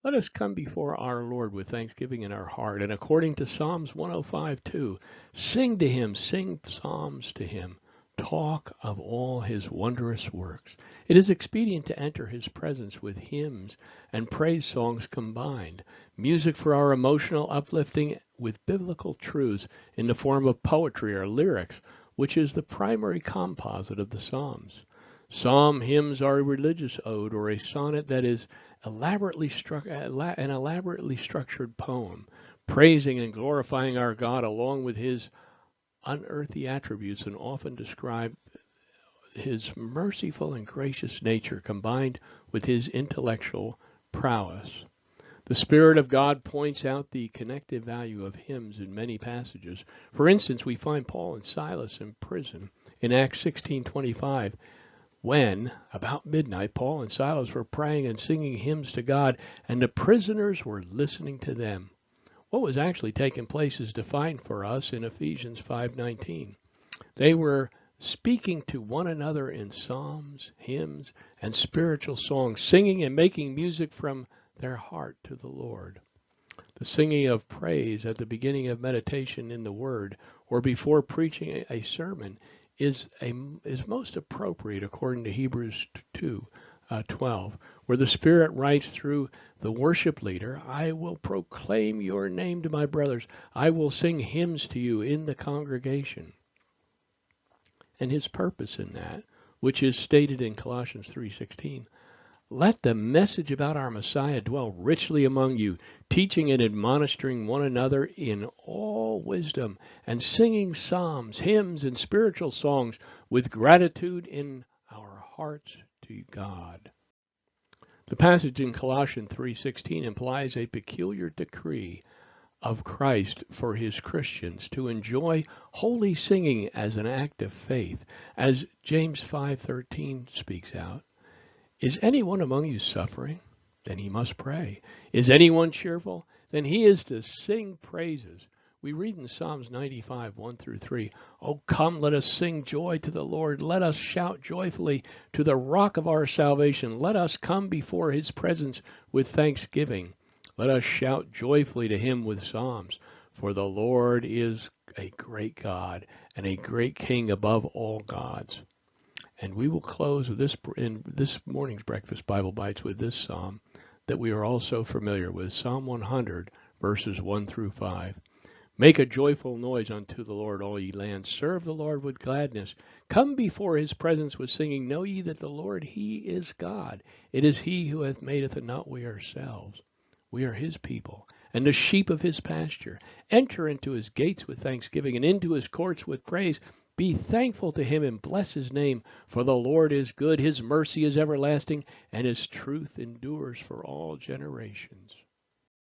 Let us come before our Lord with thanksgiving in our heart. And according to Psalms 105:2, sing to him, sing psalms to him. Talk of all his wondrous works. It is expedient to enter his presence with hymns and praise songs combined, music for our emotional uplifting with biblical truths in the form of poetry or lyrics, which is the primary composite of the Psalms. Psalm hymns are a religious ode or a sonnet that is an elaborately structured poem, praising and glorifying our God along with his unearthly attributes and often describe his merciful and gracious nature combined with his intellectual prowess. The Spirit of God points out the connective value of hymns in many passages. For instance, we find Paul and Silas in prison in Acts 16:25 when, about midnight, Paul and Silas were praying and singing hymns to God, and the prisoners were listening to them. What was actually taking place is defined for us in Ephesians 5:19. They were speaking to one another in psalms, hymns, and spiritual songs, singing and making music from their heart to the Lord. The singing of praise at the beginning of meditation in the Word or before preaching a sermon is most appropriate according to Hebrews 2:12, where the Spirit writes through the worship leader, I will proclaim your name to my brothers. I will sing hymns to you in the congregation. And his purpose in that, which is stated in Colossians 3:16, let the message about our Messiah dwell richly among you, teaching and admonishing one another in all wisdom, and singing psalms, hymns, and spiritual songs with gratitude in our hearts to God. The passage in Colossians 3:16 implies a peculiar decree of Christ for his Christians to enjoy holy singing as an act of faith, as James 5:13 speaks out. Is anyone among you suffering? Then he must pray. Is anyone cheerful? Then he is to sing praises. We read in Psalms 95:1-3, Oh, come, let us sing joy to the Lord. Let us shout joyfully to the rock of our salvation. Let us come before his presence with thanksgiving. Let us shout joyfully to him with psalms. For the Lord is a great God and a great King above all gods. And we will close with in this morning's Breakfast Bible Bites with this psalm that we are also familiar with, Psalm 100, verses 1-5. Make a joyful noise unto the Lord, all ye lands. Serve the Lord with gladness. Come before his presence with singing. Know ye that the Lord, he is God. It is he who hath made us, and not we ourselves. We are his people, and the sheep of his pasture. Enter into his gates with thanksgiving, and into his courts with praise. Be thankful to him and bless his name, for the Lord is good, his mercy is everlasting, and his truth endures for all generations.